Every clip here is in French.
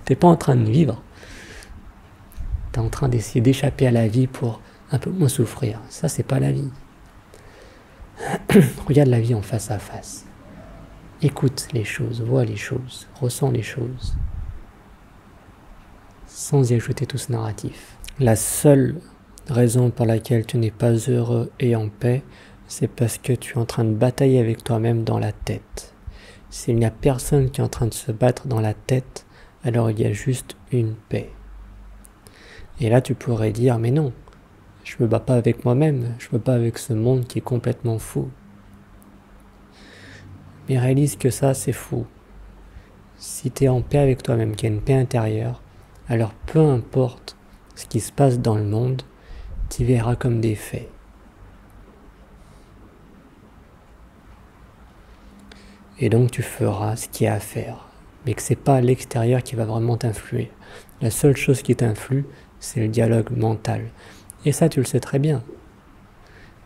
T'es pas en train de vivre. T'es en train d'essayer d'échapper à la vie pour un peu moins souffrir. Ça, c'est pas la vie. Regarde la vie en face à face. Écoute les choses, vois les choses, ressens les choses. Sans y ajouter tout ce narratif. La seule raison pour laquelle tu n'es pas heureux et en paix, c'est parce que tu es en train de batailler avec toi-même dans la tête. S'il n'y a personne qui est en train de se battre dans la tête, alors il y a juste une paix. Et là tu pourrais dire, mais non, je me bats pas avec moi-même, je me bats avec ce monde qui est complètement fou. Mais réalise que ça c'est fou. Si tu es en paix avec toi-même, qu'il y a une paix intérieure, alors peu importe ce qui se passe dans le monde, tu verras comme des faits. Et donc tu feras ce qu'il y a à faire. Mais que c'est pas l'extérieur qui va vraiment t'influer. La seule chose qui t'influe, c'est le dialogue mental. Et ça, tu le sais très bien.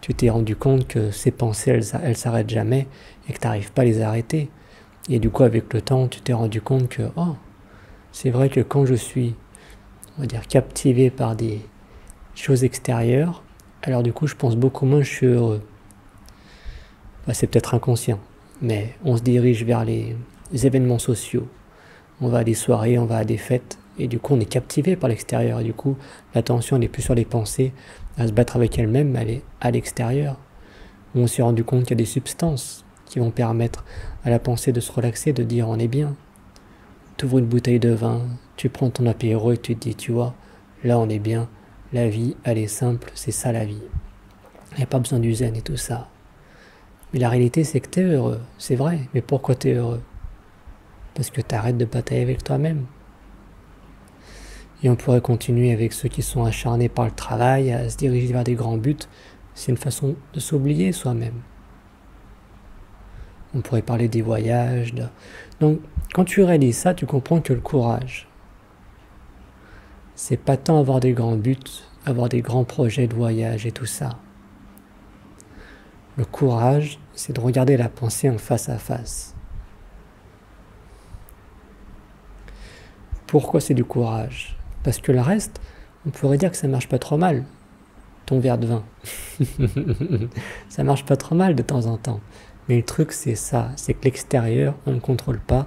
Tu t'es rendu compte que ces pensées, elles s'arrêtent jamais et que tu n'arrives pas à les arrêter. Et du coup, avec le temps, tu t'es rendu compte que, oh, c'est vrai que quand je suis, on va dire, captivé par des choses extérieures, alors du coup, je pense beaucoup moins, je suis heureux. Enfin, c'est peut-être inconscient, mais on se dirige vers les événements sociaux. On va à des soirées, on va à des fêtes, et du coup, on est captivé par l'extérieur. Et du coup, l'attention n'est plus sur les pensées, à se battre avec elle-même, mais elle est à l'extérieur. On s'est rendu compte qu'il y a des substances qui vont permettre à la pensée de se relaxer, de dire on est bien. Tu ouvres une bouteille de vin, tu prends ton apéro et tu te dis, tu vois, là on est bien, la vie elle est simple, c'est ça la vie. Il n'y a pas besoin du zen et tout ça. Mais la réalité c'est que tu es heureux, c'est vrai, mais pourquoi tu es heureux? Parce que tu arrêtes de batailler avec toi-même. Et on pourrait continuer avec ceux qui sont acharnés par le travail, à se diriger vers des grands buts. C'est une façon de s'oublier soi-même. On pourrait parler des voyages. Donc, quand tu réalises ça, tu comprends que le courage, c'est pas tant avoir des grands buts, avoir des grands projets de voyage et tout ça. Le courage, c'est de regarder la pensée en face à face. Pourquoi c'est du courage? Parce que le reste, on pourrait dire que ça marche pas trop mal. Ton verre de vin. Ça marche pas trop mal de temps en temps. Mais le truc, c'est ça. C'est que l'extérieur, on ne contrôle pas.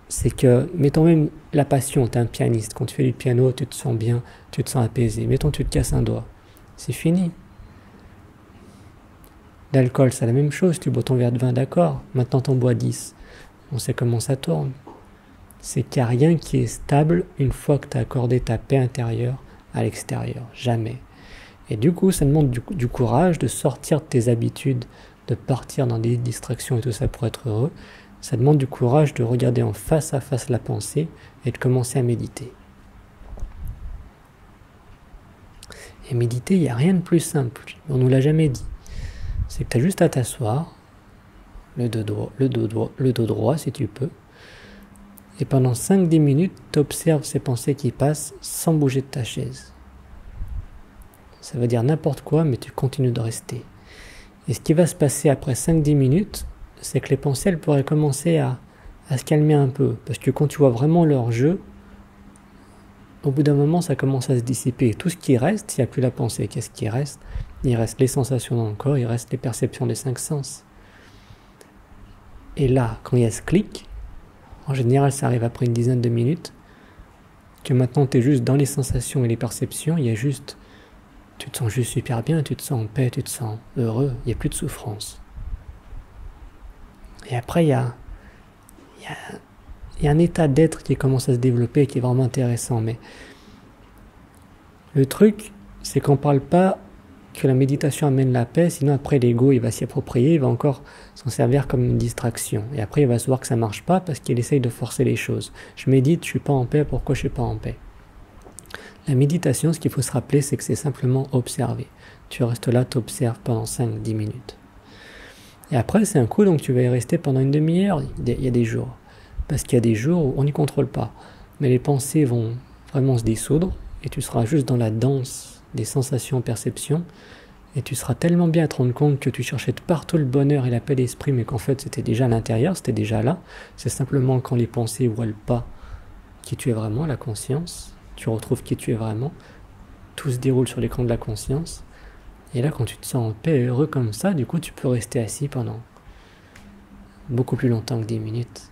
C'est que, mettons même la passion, t'es un pianiste. Quand tu fais du piano, tu te sens bien, tu te sens apaisé. Mettons, tu te casses un doigt. C'est fini. L'alcool, c'est la même chose. Tu bois ton verre de vin, d'accord. Maintenant, t'en bois 10. On sait comment ça tourne. C'est qu'il n'y a rien qui est stable une fois que tu as accordé ta paix intérieure à l'extérieur. Jamais. Et du coup, ça demande du courage de sortir de tes habitudes, de partir dans des distractions et tout ça pour être heureux. Ça demande du courage de regarder en face à face la pensée et de commencer à méditer. Et méditer, il n'y a rien de plus simple. On ne nous l'a jamais dit. C'est que tu as juste à t'asseoir, le dos droit si tu peux. Et pendant 5-10 minutes, tu observes ces pensées qui passent sans bouger de ta chaise. Ça veut dire n'importe quoi, mais tu continues de rester. Et ce qui va se passer après 5-10 minutes, c'est que les pensées, elles pourraient commencer à se calmer un peu. Parce que quand tu vois vraiment leur jeu, au bout d'un moment, ça commence à se dissiper. Tout ce qui reste, il n'y a plus la pensée. Qu'est-ce qui reste? Il reste les sensations dans le corps, il reste les perceptions des 5 sens. Et là, quand il y a ce clic, en général, ça arrive après une dizaine de minutes, que maintenant tu es juste dans les sensations et les perceptions, tu te sens juste super bien, tu te sens en paix, tu te sens heureux, il n'y a plus de souffrance. Et après, il y a un état d'être qui commence à se développer, qui est vraiment intéressant. Mais le truc, c'est qu'on ne parle pas que la méditation amène la paix, sinon après l'ego il va s'y approprier, il va encore s'en servir comme une distraction. Et après il va se voir que ça ne marche pas parce qu'il essaye de forcer les choses. Je médite, je ne suis pas en paix, pourquoi je ne suis pas en paix? La méditation, ce qu'il faut se rappeler, c'est que c'est simplement observer. Tu restes là, tu observes pendant 5-10 minutes. Et après c'est un coup, donc tu vas y rester pendant une demi-heure, il y a des jours. Parce qu'il y a des jours où on n'y contrôle pas. Mais les pensées vont vraiment se dissoudre et tu seras juste dans la danse des sensations, perceptions, et tu seras tellement bien à te rendre compte que tu cherchais de partout le bonheur et la paix d'esprit, mais qu'en fait c'était déjà à l'intérieur, c'était déjà là. C'est simplement quand les pensées voilent pas qui tu es vraiment, la conscience, tu retrouves qui tu es vraiment, tout se déroule sur l'écran de la conscience, et là quand tu te sens en paix et heureux comme ça, du coup tu peux rester assis pendant beaucoup plus longtemps que 10 minutes.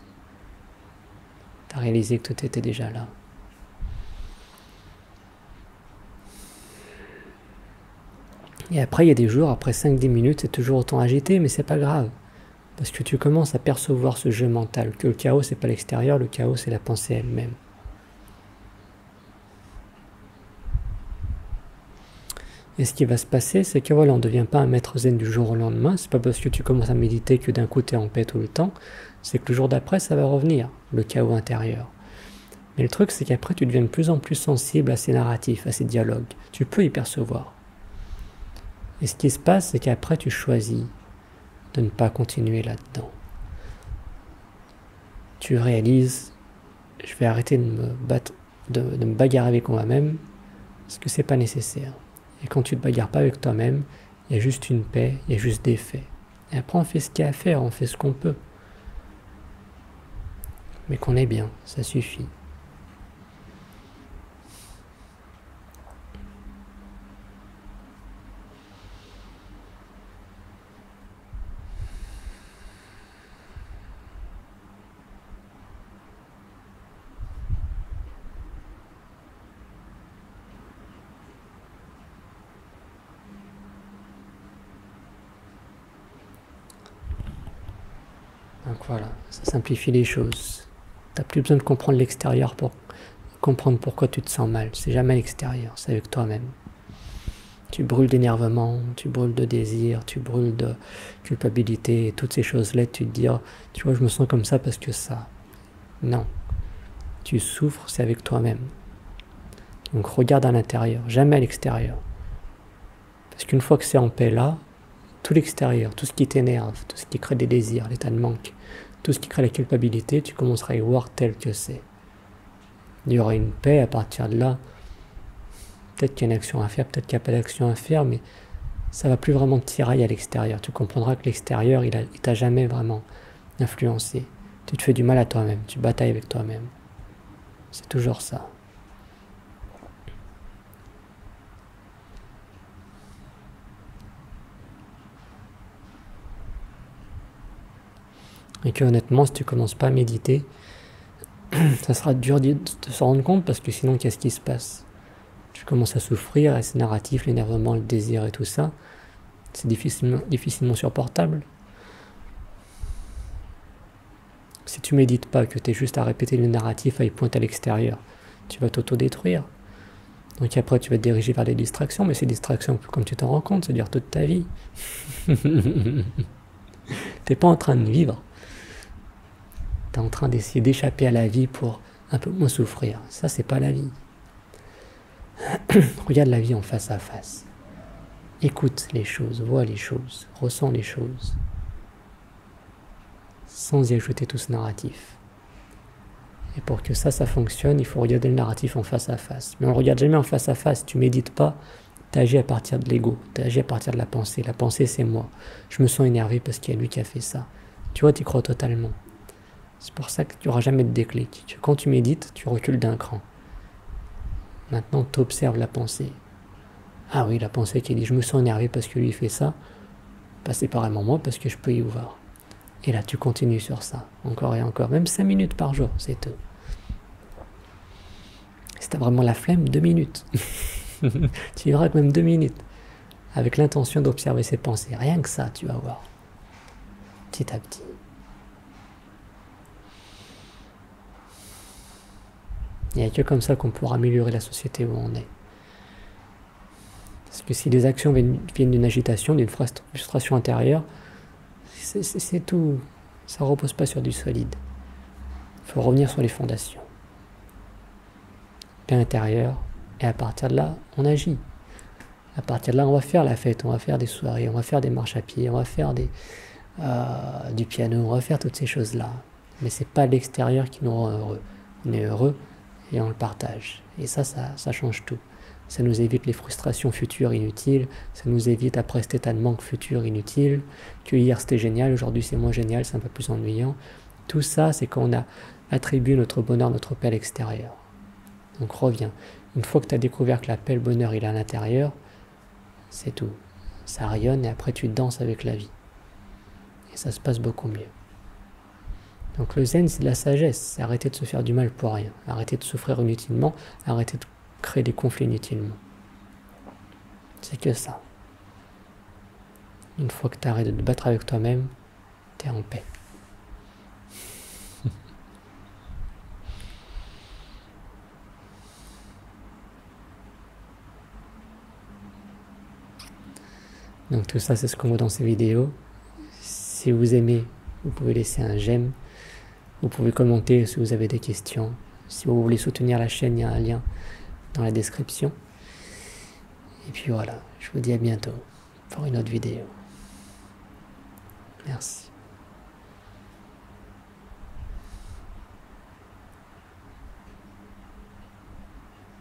Tu as réalisé que tout était déjà là. Et après, il y a des jours, après 5-10 minutes, c'est toujours autant agité, mais c'est pas grave. Parce que tu commences à percevoir ce jeu mental, que le chaos, c'est pas l'extérieur, le chaos, c'est la pensée elle-même. Et ce qui va se passer, c'est que voilà, on ne devient pas un maître zen du jour au lendemain. C'est pas parce que tu commences à méditer que d'un coup tu es en paix tout le temps. C'est que le jour d'après, ça va revenir, le chaos intérieur. Mais le truc, c'est qu'après, tu deviens de plus en plus sensible à ces narratifs, à ces dialogues. Tu peux y percevoir. Et ce qui se passe, c'est qu'après, tu choisis de ne pas continuer là-dedans. Tu réalises, je vais arrêter de me bagarrer avec moi-même, parce que c'est pas nécessaire. Et quand tu te bagarres pas avec toi-même, il y a juste une paix, il y a juste des faits. Et après, on fait ce qu'il y a à faire, on fait ce qu'on peut. Mais qu'on est bien, ça suffit. Donc voilà, ça simplifie les choses. Tu n'as plus besoin de comprendre l'extérieur pour comprendre pourquoi tu te sens mal. C'est jamais à l'extérieur, c'est avec toi-même. Tu brûles d'énervement, tu brûles de désir, tu brûles de culpabilité, et toutes ces choses-là, tu te dis, oh, tu vois, je me sens comme ça parce que ça. Non. Tu souffres, c'est avec toi-même. Donc regarde à l'intérieur, jamais à l'extérieur. Parce qu'une fois que c'est en paix là, tout l'extérieur, tout ce qui t'énerve, tout ce qui crée des désirs, l'état de manque, tout ce qui crée la culpabilité, tu commenceras à y voir tel que c'est. Il y aura une paix à partir de là. Peut-être qu'il y a une action à faire, peut-être qu'il n'y a pas d'action à faire, mais ça va plus vraiment te tirailler à l'extérieur. Tu comprendras que l'extérieur, il t'a jamais vraiment influencé. Tu te fais du mal à toi-même, tu batailles avec toi-même. C'est toujours ça. Et que honnêtement, si tu commences pas à méditer, ça sera dur de s'en rendre compte parce que sinon, qu'est-ce qui se passe? Tu commences à souffrir et ces narratifs, l'énervement, le désir et tout ça, c'est difficilement supportable. Si tu médites pas, que tu es juste à répéter le narratif à y pointer à l'extérieur, tu vas t'auto-détruire. Donc après, tu vas te diriger vers des distractions, mais ces distractions, comme tu t'en rends compte, ça dure toute ta vie. T'es pas en train de vivre. T'es en train d'essayer d'échapper à la vie pour un peu moins souffrir. Ça, c'est pas la vie. Regarde la vie en face à face. Écoute les choses, vois les choses, ressens les choses. Sans y ajouter tout ce narratif. Et pour que ça fonctionne, il faut regarder le narratif en face à face. Mais on ne regarde jamais en face à face. Tu médites pas, tu agis à partir de l'ego, tu agis à partir de la pensée. La pensée, c'est moi. Je me sens énervé parce qu'il y a lui qui a fait ça. Tu vois, tu y crois totalement. C'est pour ça que tu n'auras jamais de déclic. Quand tu médites, tu recules d'un cran. Maintenant, tu observes la pensée. Ah oui, la pensée qui dit « je me sens énervé parce que lui fait ça », bah, c'est pas vraiment moi parce que je peux y voir. Et là, tu continues sur ça, encore et encore, même 5 minutes par jour, c'est tout. Si tu as vraiment la flemme, 2 minutes. Tu y verras que même 2 minutes, avec l'intention d'observer ses pensées. Rien que ça, tu vas voir. Petit à petit. Il n'y a que comme ça qu'on pourra améliorer la société où on est. Parce que si les actions viennent d'une agitation, d'une frustration intérieure, c'est tout. Ça ne repose pas sur du solide. Il faut revenir sur les fondations. Paix intérieure. Et à partir de là, on agit. À partir de là, on va faire la fête, on va faire des soirées, on va faire des marches à pied, on va faire du piano, on va faire toutes ces choses-là. Mais c'est pas l'extérieur qui nous rend heureux. On est heureux et on le partage. Et ça change tout. Ça nous évite les frustrations futures inutiles, ça nous évite après cet état de manque futur inutile, que hier c'était génial, aujourd'hui c'est moins génial, c'est un peu plus ennuyant. Tout ça, c'est quand on a attribuer notre bonheur, notre paix à l'extérieur. Donc reviens. Une fois que tu as découvert que la paix, le bonheur, il est à l'intérieur, c'est tout. Ça rayonne et après tu danses avec la vie. Et ça se passe beaucoup mieux. Donc le zen, c'est de la sagesse. C'est arrêter de se faire du mal pour rien. Arrêter de souffrir inutilement. Arrêter de créer des conflits inutilement. C'est que ça. Une fois que tu arrêtes de te battre avec toi-même, tu es en paix. Donc tout ça, c'est ce qu'on voit dans ces vidéos. Si vous aimez, vous pouvez laisser un j'aime. Vous pouvez commenter si vous avez des questions. Si vous voulez soutenir la chaîne, il y a un lien dans la description. Et puis voilà, je vous dis à bientôt pour une autre vidéo. Merci.